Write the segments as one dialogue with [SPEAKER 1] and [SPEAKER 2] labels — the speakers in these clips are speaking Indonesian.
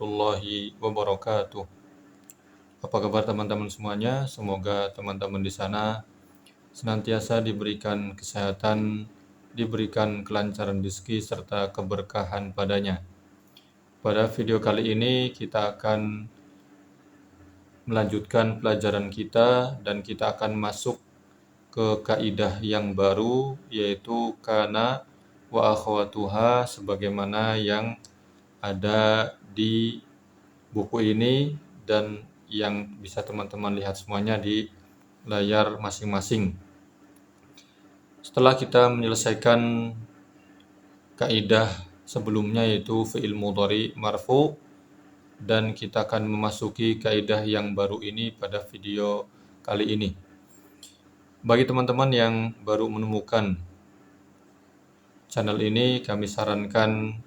[SPEAKER 1] warahmatullahi wabarakatuh. Apa kabar teman-teman semuanya? Semoga teman-teman di sana senantiasa diberikan kesehatan, diberikan kelancaran rezeki serta keberkahan padanya. Pada video kali ini kita akan melanjutkan pelajaran kita dan kita akan masuk ke kaidah yang baru, yaitu kana wa akhwatuha, sebagaimana yang ada di buku ini dan yang bisa teman-teman lihat semuanya di layar masing-masing. Setelah kita menyelesaikan kaidah sebelumnya, yaitu fi'il mudhari marfu, dan kita akan memasuki kaidah yang baru ini pada video kali ini. Bagi teman-teman yang baru menemukan channel ini, kami sarankan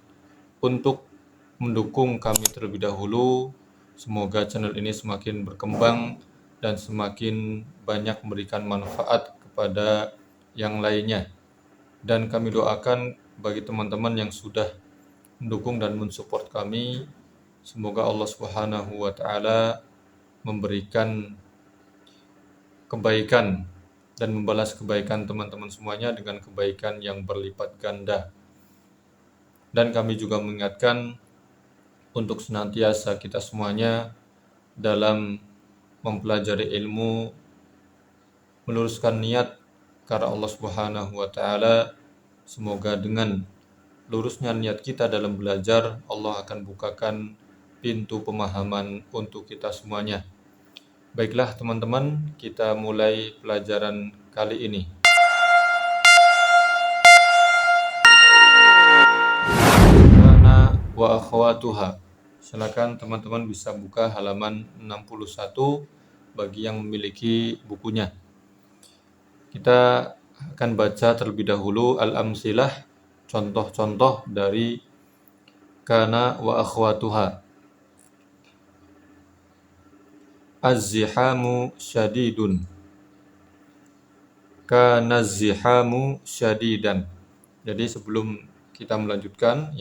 [SPEAKER 1] untuk mendukung kami terlebih dahulu. Semoga channel ini semakin berkembang dan semakin banyak memberikan manfaat kepada yang lainnya. Dan kami doakan bagi teman-teman yang sudah mendukung dan mensupport kami, semoga Allah Subhanahu wa taala memberikan kebaikan dan membalas kebaikan teman-teman semuanya dengan kebaikan yang berlipat ganda. Dan kami juga mengingatkan untuk senantiasa kita semuanya dalam mempelajari ilmu meluruskan niat karena Allah Subhanahu wa taala. Semoga dengan lurusnya niat kita dalam belajar, Allah akan bukakan pintu pemahaman untuk kita semuanya. Baiklah teman-teman, kita mulai pelajaran kali ini. Kana wa akhwatuha. Silakan teman-teman bisa buka halaman 61 bagi yang memiliki bukunya. Kita akan baca terlebih dahulu al-amsilah, contoh-contoh dari kana wa akhwatuha. Az-zihamu syadidun. Kana az-zihamu syadidan. Jadi sebelum kita melanjutkan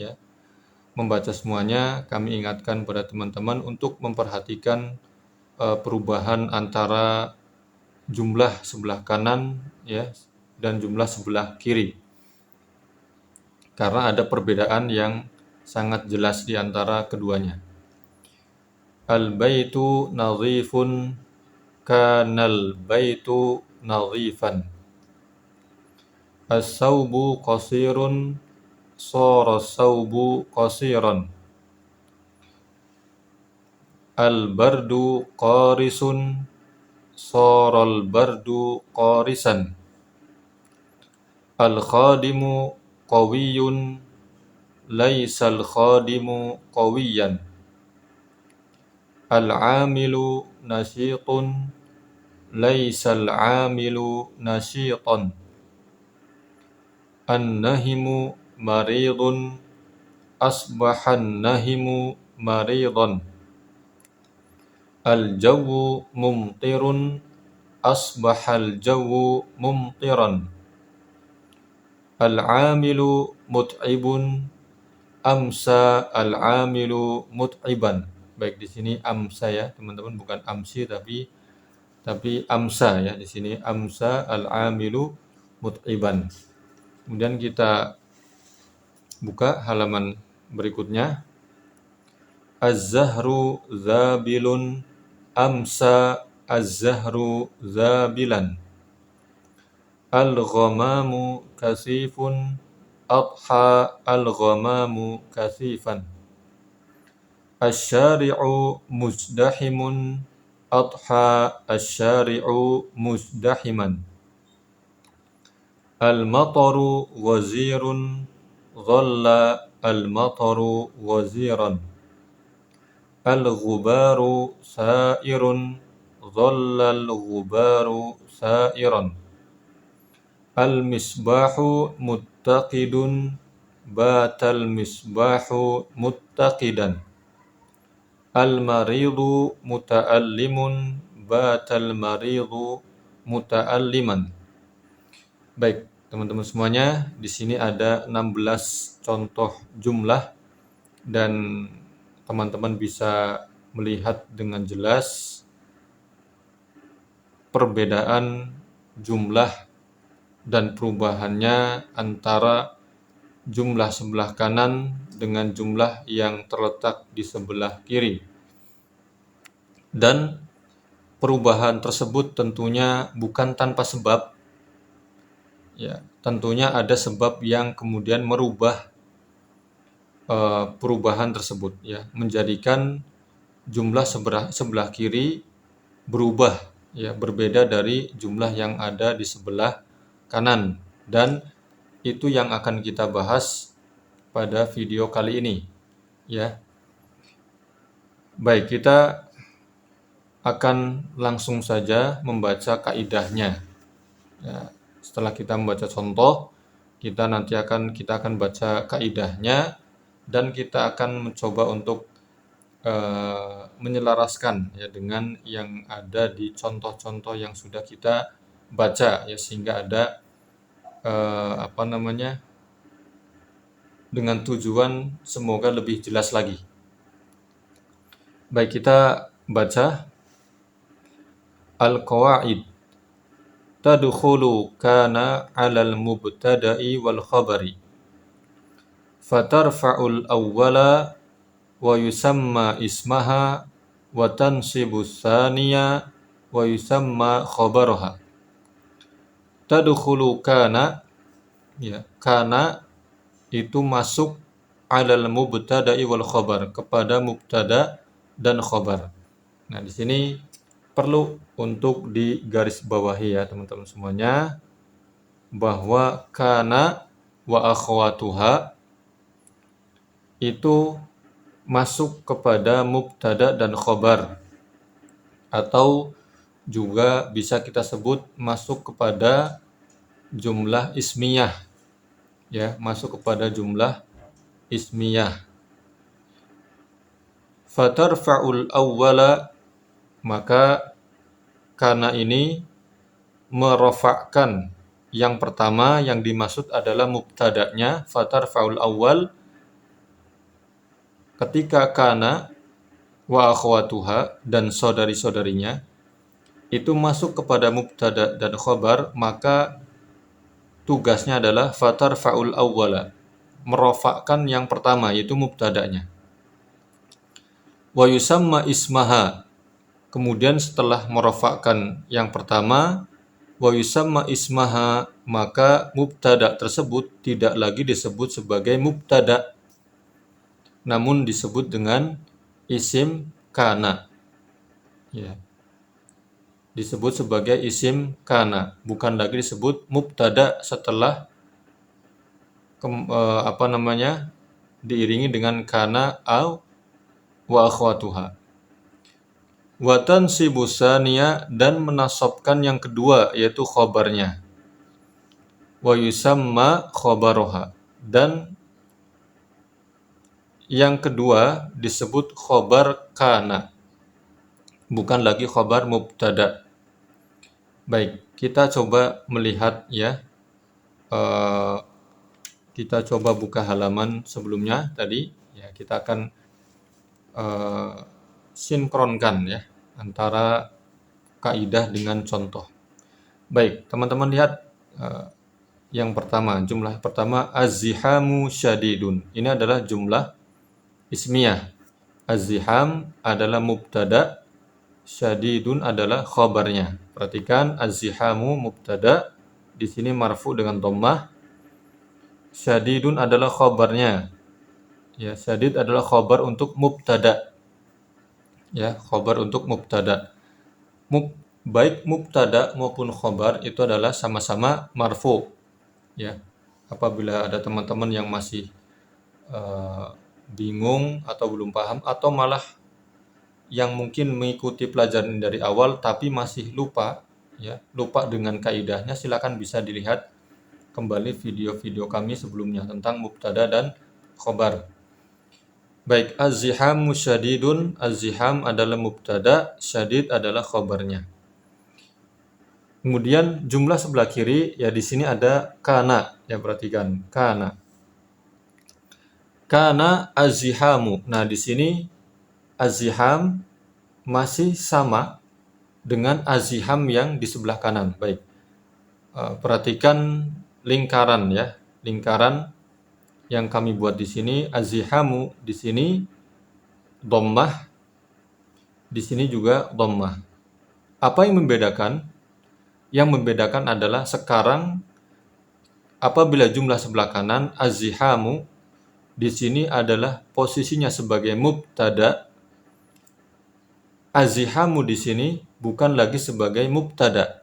[SPEAKER 1] membaca semuanya, kami ingatkan pada teman-teman untuk memperhatikan perubahan antara jumlah sebelah kanan dan jumlah sebelah kiri. Karena ada perbedaan yang sangat jelas di antara keduanya. Al-baitu nadhifun, kanal baitu nadhifan. As-sawbu qasirun, sara as-sawbu qasiran. Al-bardu qarisun, sara al-bardu qarisan. Al-khadimu qawiyun, laysa al-khadimu qawiyan. Al-amilu nashiqun, laysa al-amilu nashiqan. An-nahimu maridun, asbahan nahimu maridan. Al-jawu mumtirun, asbahal jawu mumtiran. Al-amilu mut'ibun, amsa al-amilu mut'iban. Baik, di sini amsa ya teman-teman, bukan amsi tapi amsa ya. Di sini amsa al-amilu mut'iban. Kemudian kita buka halaman berikutnya. Az-zahru zabilun, amsa az-zahru zabilan. Al-ghamamu kasifun, adha al-ghamamu kasifan. Asy-syari'u muzdahimun, adha asy-syari'u muzdahiman. Al-mataru wazirun, dhalla al-mataru waziran. Al-ghubaru sa'irun, dhalla al-ghubaru sa'iran. Al-misbahu muttaqidun, batal misbahu muttaqidan. Al-maridu muta'allimun, batal maridu muta'alliman. Baik, teman-teman semuanya, di sini ada 16 contoh jumlah dan teman-teman bisa melihat dengan jelas perbedaan jumlah dan perubahannya antara jumlah sebelah kanan dengan jumlah yang terletak di sebelah kiri. Dan perubahan tersebut tentunya bukan tanpa sebab. Ya, tentunya ada sebab yang kemudian merubah perubahan tersebut, ya, menjadikan jumlah sebelah kiri berubah, ya, berbeda dari jumlah yang ada di sebelah kanan. Dan itu yang akan kita bahas pada video kali ini, ya. Baik, kita akan langsung saja membaca kaidahnya. Ya, setelah kita membaca contoh, kita akan baca kaidahnya dan kita akan mencoba untuk menyelaraskan, ya, dengan yang ada di contoh-contoh yang sudah kita baca, ya, sehingga ada dengan tujuan semoga lebih jelas lagi. Baik, kita baca al-qawaid. Tadkhulu kana 'alal mubtada'i wal khabari. Fatarfa'ul awwala wa yusamma ismaha wa tansibu tsaniya wa yusamma khabaraha. Tadkhulu kana, ya, kana itu masuk 'alal mubtada'i wal khabar, kepada mubtada dan khabar. Nah, di sini perlu untuk digarisbawahi, ya, teman-teman semuanya, bahwa kana wa akhwatuha itu masuk kepada mubtada dan khabar, atau juga bisa kita sebut masuk kepada jumlah ismiyah, ya, masuk kepada jumlah ismiyah. Fatarfa'ul awwala, maka kana ini merofakkan yang pertama, yang dimaksud adalah mubtada'nya. Fatarfa'ul awwal, ketika kana wa akhwatuha dan saudari-saudarinya itu masuk kepada mubtada dan khabar, maka tugasnya adalah fatarfa'ul awwala, merofakkan yang pertama, yaitu mubtada'nya. Wa yusamma ismaha, kemudian setelah merofakkan yang pertama, wa yusamma ismaha, maka mubtada tersebut tidak lagi disebut sebagai mubtada, namun disebut dengan isim kana, ya, disebut sebagai isim kana, bukan lagi disebut mubtada setelah diiringi dengan kana au wa akhwatuha. Wa tansibu tsaniya, dan menasabkan yang kedua, yaitu khabarnya. Wa yusamma khabaraha, dan yang kedua disebut khabar kana, bukan lagi khabar mubtada. Baik, kita coba melihat, ya, kita coba buka halaman sebelumnya tadi, ya, kita akan sinkronkan, ya, antara kaidah dengan contoh. Baik, teman-teman lihat yang pertama, jumlah pertama az-zihamu syadidun. Ini adalah jumlah ismiyah. Az-ziham adalah mubtada, syadidun adalah khabarnya. Perhatikan, az-zihamu mubtada, di sini marfu dengan dhammah. Syadidun adalah khabarnya. Ya, syadid adalah khabar untuk mubtada. Ya, khabar untuk mubtada. Baik mubtada maupun khabar itu adalah sama-sama marfu. Ya, apabila ada teman-teman yang masih bingung atau belum paham, atau malah yang mungkin mengikuti pelajaran dari awal tapi masih lupa, ya, lupa dengan kaidahnya, silakan bisa dilihat kembali video-video kami sebelumnya tentang mubtada dan khabar. Baik, az-zihamu syadidun, az-ziham adalah mubtada, syadid adalah khabarnya. Kemudian jumlah sebelah kiri, ya, di sini ada kana, ya, perhatikan, kana. Kana az-zihamu. Nah, di sini aziham masih sama dengan aziham yang di sebelah kanan. Baik. Perhatikan lingkaran ya, lingkaran yang kami buat di sini. Azihamu di sini dhammah, di sini juga dhammah. Apa yang membedakan? Yang membedakan adalah sekarang apabila jumlah sebelah kanan azihamu di sini adalah posisinya sebagai mubtada. Azihamu di sini bukan lagi sebagai mubtada,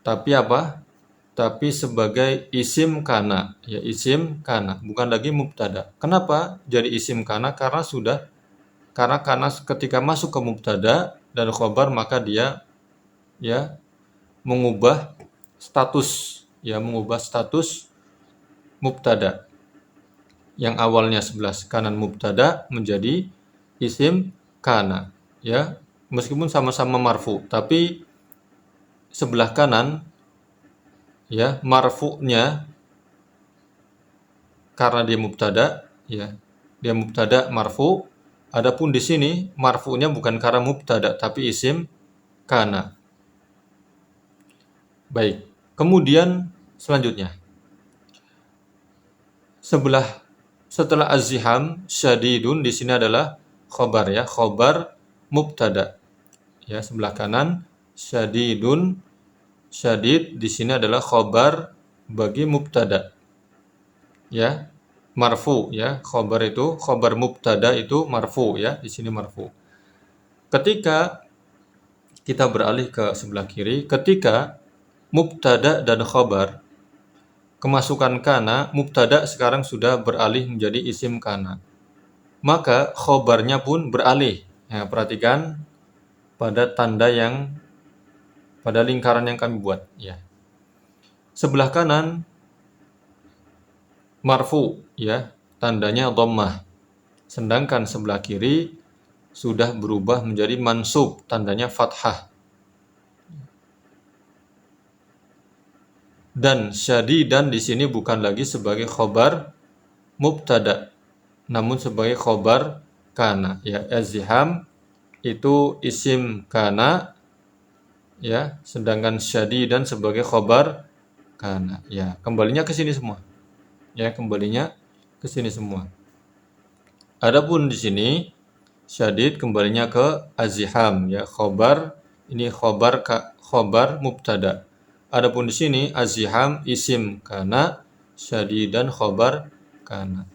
[SPEAKER 1] tapi apa? Tapi sebagai isim kana, ya isim kana, bukan lagi mubtada. Kenapa jadi isim kana? Karena ketika masuk ke mubtada dan khobar maka dia ya mengubah status mubtada yang awalnya sebelah kanan mubtada menjadi isim kana, ya. Meskipun sama-sama marfu, tapi sebelah kanan ya marfu'nya karena dia mubtada, ya. Dia mubtada marfu. Adapun di sini marfu'nya bukan karena mubtada tapi isim kana. Baik. Kemudian selanjutnya setelah aziham syadidun di sini adalah khobar ya, khobar mubtada. Ya, sebelah kanan syadidun, syadid di sini adalah khobar bagi mubtada. Ya, marfu ya, khobar mubtada itu marfu ya, di sini marfu. Ketika kita beralih ke sebelah kiri, ketika mubtada dan khobar kemasukan kana, mubtada sekarang sudah beralih menjadi isim kana. Maka khobarnya pun beralih. Ya, perhatikan pada pada lingkaran yang kami buat. Ya. Sebelah kanan marfu, ya, tandanya dhammah. Sedangkan sebelah kiri sudah berubah menjadi mansub, tandanya fathah. Dan syadidan di sini bukan lagi sebagai khobar mubtada, namun sebagai khobar kana. Ya, aziham itu isim kana, ya, sedangkan syadidan sebagai khobar kana. Ya, kembalinya ke sini semua. Ya, kembalinya ke sini semua. Adapun di sini syadid kembalinya ke aziham, ya, khobar ini khobar mubtada. Adapun di sini aziham isim kana, syadidan khobar kana.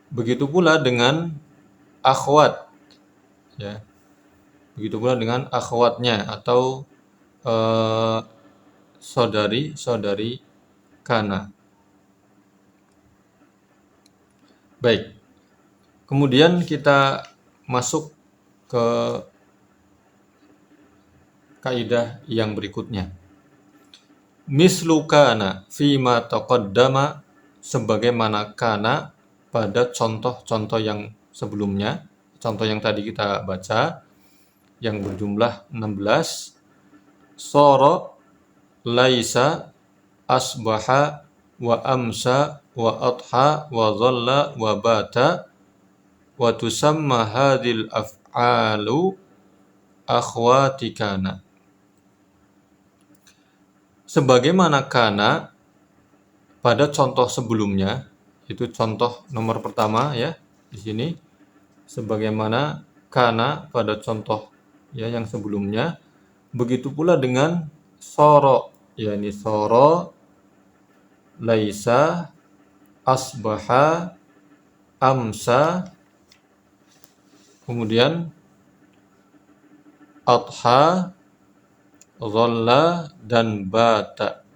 [SPEAKER 1] Begitu pula dengan akhwat, ya. Begitu pula dengan akhwatnya atau saudari kana. Baik. Kemudian kita masuk ke kaidah yang berikutnya. Mislu kana fima taqaddama, sebagaimana kana pada contoh-contoh yang sebelumnya, contoh yang tadi kita baca yang berjumlah 16. Soro, laisa, asbaha, wa amsa, wa adha, wa dhalla, wa bata, wa tusamma hadhil af'alu akhwati kana. Sebagaimana kana pada contoh sebelumnya, itu contoh nomor pertama ya di sini. Sebagaimana kana pada contoh ya yang sebelumnya, begitu pula dengan soro, yakni soro, laisa, asbaha, amsa, kemudian adha, dhalla, dan bata.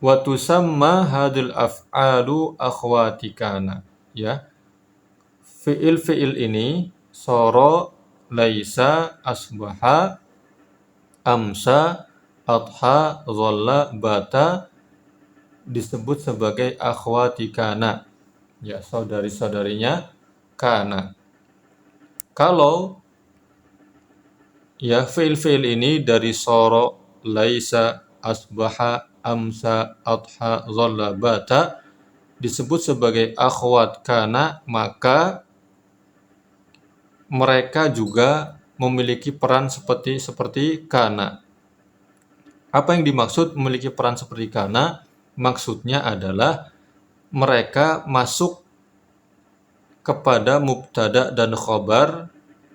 [SPEAKER 1] Wa tusamma hadil af'alu akhwati kana. Ya. Fi'il ini soro, laisa, asbaha, amsa, adha, dhalla, bata disebut sebagai akhwati kana. Ya, saudari-saudarinya kana. Kalau ya fi'il ini dari soro, laisa, asbaha, amsa, adha, dhalla, bata disebut sebagai akhwat kana, maka mereka juga memiliki peran seperti kana. Apa yang dimaksud memiliki peran seperti kana? Maksudnya adalah mereka masuk kepada mubtada dan khobar,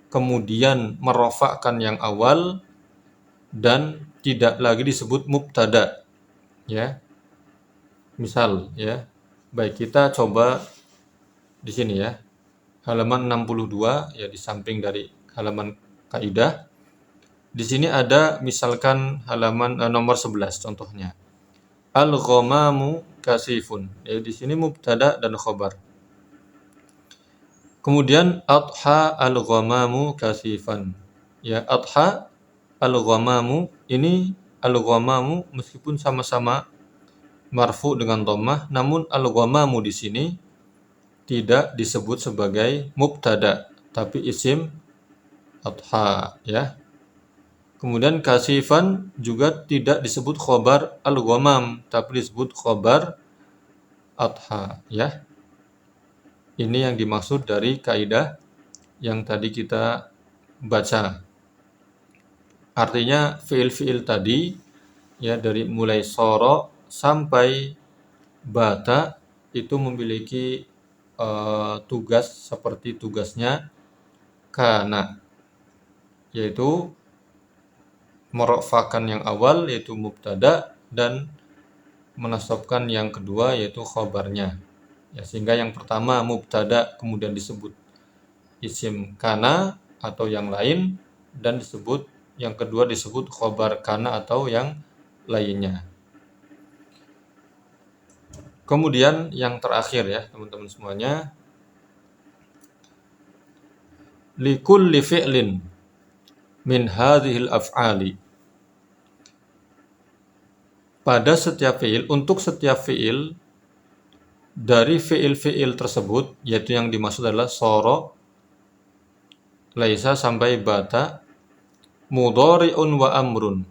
[SPEAKER 1] kemudian merofakkan yang awal dan tidak lagi disebut mubtada. Ya, misal ya, baik kita coba di sini ya, halaman 62 ya, di samping dari halaman kaidah. Di sini ada misalkan halaman nomor 11 contohnya. Al-ghamamu kasifun. Ya, di sini mubtada dan khobar. Kemudian adha al-ghamamu kasifan. Ya, adha al-ghamamu, ini al-ghamamu meskipun sama-sama marfu dengan dhammah, namun al-ghamamu di sini tidak disebut sebagai mubtada, tapi isim adha ya. Kemudian kasifan juga tidak disebut khobar al-ghamam, tapi disebut khobar adha ya. Ini yang dimaksud dari kaidah yang tadi kita baca. Artinya fiil-fiil tadi ya, dari mulai soro sampai bata itu memiliki tugas seperti tugasnya kana, yaitu merofakkan yang awal yaitu mubtada dan menasabkan yang kedua yaitu khobarnya. Ya, sehingga yang pertama mubtada kemudian disebut isim kana atau yang lain, dan yang kedua disebut khobar kana atau yang lainnya. Kemudian yang terakhir ya teman-teman semuanya, likulli fi'lin min hadhil af'ali. Pada setiap fi'il, untuk setiap fi'il dari fi'il-fi'il tersebut, yaitu yang dimaksud adalah soro, laisa sampai bata, mudhari'un wa amrun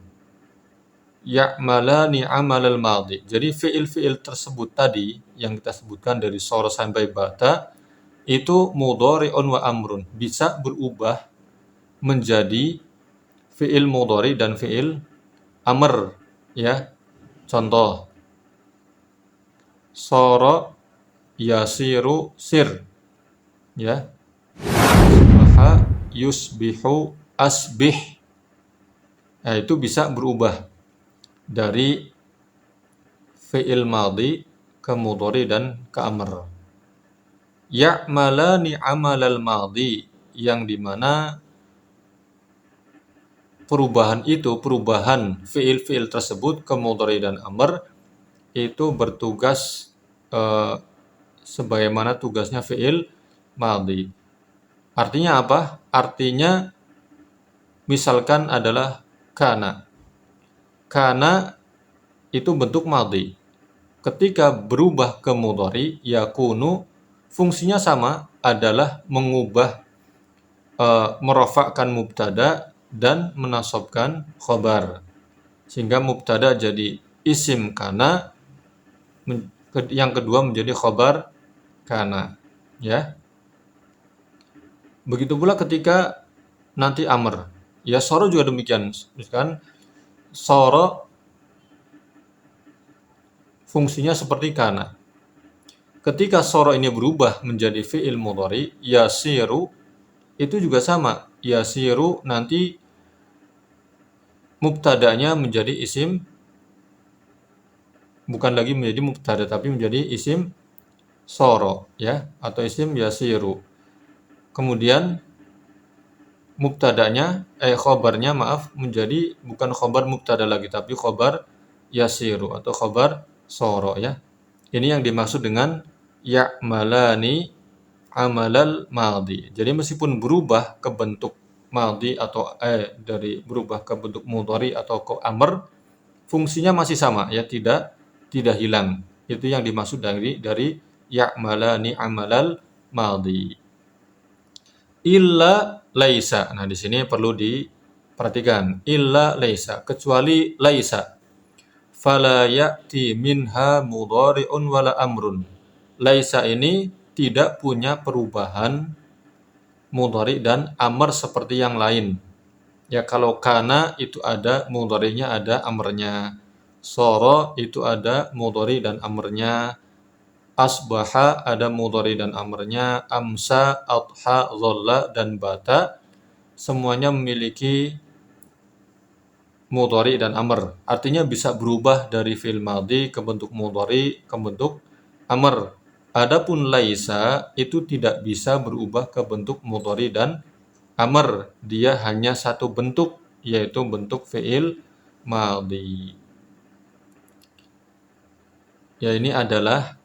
[SPEAKER 1] ya'malani amalal madhi. Jadi fi'il-fi'il tersebut tadi yang kita sebutkan dari soro sampai bata itu mudhari'un wa amrun, bisa berubah menjadi fi'il mudhari dan fi'il amr ya. Contoh, soro yasiru sir ya, asbaha yusbihu asbih. Nah, itu bisa berubah dari fi'il madhi ke mudhari dan ke amr. Ya'malani amalal madhi, yang dimana perubahan fi'il-fi'il tersebut ke mudhari dan amr itu bertugas sebagaimana tugasnya fi'il madhi. Artinya apa? Artinya misalkan adalah kana. Kana itu bentuk madhi. Ketika berubah ke mudhari, yakunu, fungsinya sama, adalah mengubah merofakkan mubtada dan menasabkan khobar. Sehingga mubtada jadi isim kana, yang kedua menjadi khobar kana ya. Begitu pula ketika nanti amr ya, soro juga demikian. Misalkan soro fungsinya seperti kana. Ketika soro ini berubah menjadi fi'il mudhari, yasiru, itu juga sama. Yasiru nanti mubtadanya menjadi isim, bukan lagi menjadi mubtada tapi menjadi isim soro ya, atau isim yasiru. Kemudian mubtadanya khobarnya menjadi bukan khobar mubtada lagi tapi khobar yasiru atau khobar soro ya. Ini yang dimaksud dengan ya'malani amalal madhi. Jadi meskipun berubah ke bentuk madhi atau dari berubah ke bentuk mudhari atau ke amr, fungsinya masih sama ya, tidak hilang. Itu yang dimaksud dari ya'malani amalal madhi. Illa laisa. Nah, di sini perlu diperhatikan. Illa laisa, kecuali laisa. Fala ya'ti minha mudhari'un wala amrun. laisa ini tidak punya perubahan mudhari dan amr seperti yang lain. Ya, kalau kana itu ada mudhari'nya, ada amrnya. Soro itu ada mudhari dan amrnya. Asbaha ada mudhari dan amrnya. Amsa, adha, dhalla dan bata semuanya memiliki mudhari dan amr. Artinya bisa berubah dari fi'il madhi ke bentuk mudhari ke bentuk amr. Adapun laisa itu tidak bisa berubah ke bentuk mudhari dan amr. Dia hanya satu bentuk, yaitu bentuk fi'il madhi. Ya, ini adalah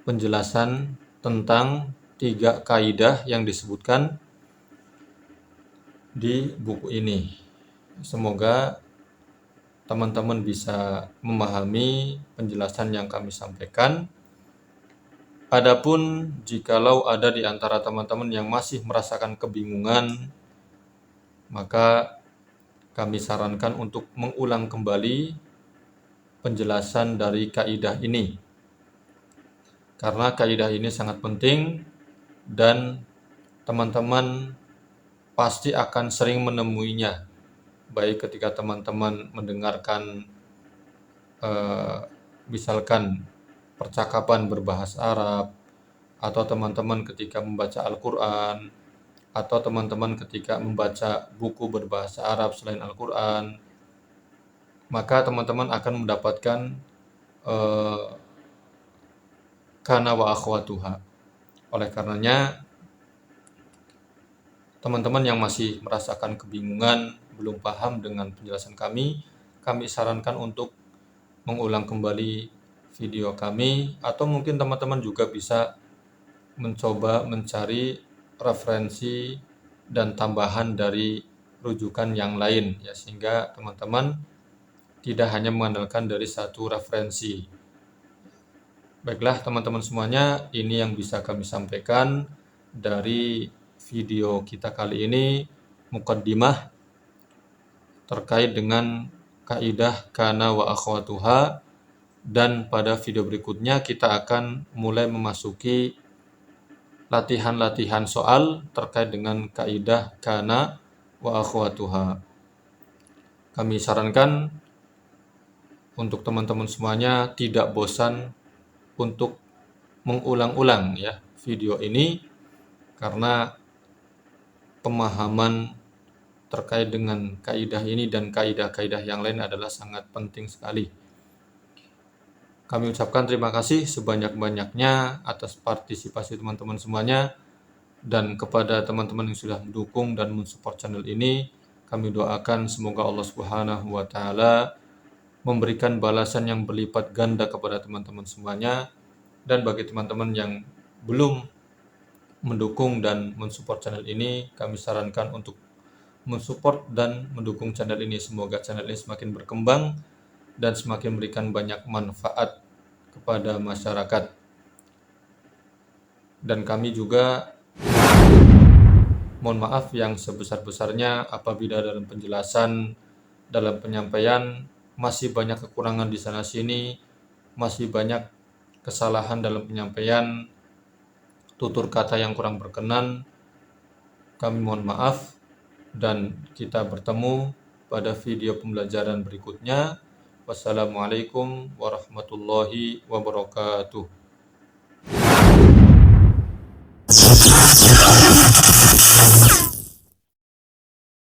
[SPEAKER 1] penjelasan tentang 3 kaidah yang disebutkan di buku ini. Semoga teman-teman bisa memahami penjelasan yang kami sampaikan. Adapun jikalau ada di antara teman-teman yang masih merasakan kebingungan, maka kami sarankan untuk mengulang kembali penjelasan dari kaidah ini. Karena kaidah ini sangat penting dan teman-teman pasti akan sering menemuinya. Baik ketika teman-teman mendengarkan misalkan percakapan berbahasa Arab, atau teman-teman ketika membaca Al-Quran, atau teman-teman ketika membaca buku berbahasa Arab selain Al-Quran, maka teman-teman akan mendapatkan kana wa akhwatuha. Oleh karenanya, teman-teman yang masih merasakan kebingungan, belum paham dengan penjelasan kami sarankan untuk mengulang kembali video kami, atau mungkin teman-teman juga bisa mencoba mencari referensi dan tambahan dari rujukan yang lain, ya, sehingga teman-teman tidak hanya mengandalkan dari satu referensi. Baiklah teman-teman semuanya, ini yang bisa kami sampaikan dari video kita kali ini, muqaddimah terkait dengan kaidah kana wa akhwatuha, dan pada video berikutnya kita akan mulai memasuki latihan-latihan soal terkait dengan kaidah kana wa akhwatuha. Kami sarankan untuk teman-teman semuanya tidak bosan untuk mengulang-ulang ya video ini, karena pemahaman terkait dengan kaidah ini dan kaidah-kaidah yang lain adalah sangat penting sekali. Kami ucapkan terima kasih sebanyak-banyaknya atas partisipasi teman-teman semuanya, dan kepada teman-teman yang sudah mendukung dan mensupport channel ini, kami doakan semoga Allah Subhanahu wa taala memberikan balasan yang berlipat ganda kepada teman-teman semuanya. Dan bagi teman-teman yang belum mendukung dan mensupport channel ini, kami sarankan untuk mensupport dan mendukung channel ini. Semoga channel ini semakin berkembang dan semakin memberikan banyak manfaat kepada masyarakat. Dan kami juga mohon maaf yang sebesar-besarnya apabila dalam penjelasan, dalam penyampaian masih banyak kekurangan di sana sini, masih banyak kesalahan dalam penyampaian, tutur kata yang kurang berkenan. Kami mohon maaf, dan kita bertemu pada video pembelajaran berikutnya. Wassalamualaikum warahmatullahi wabarakatuh.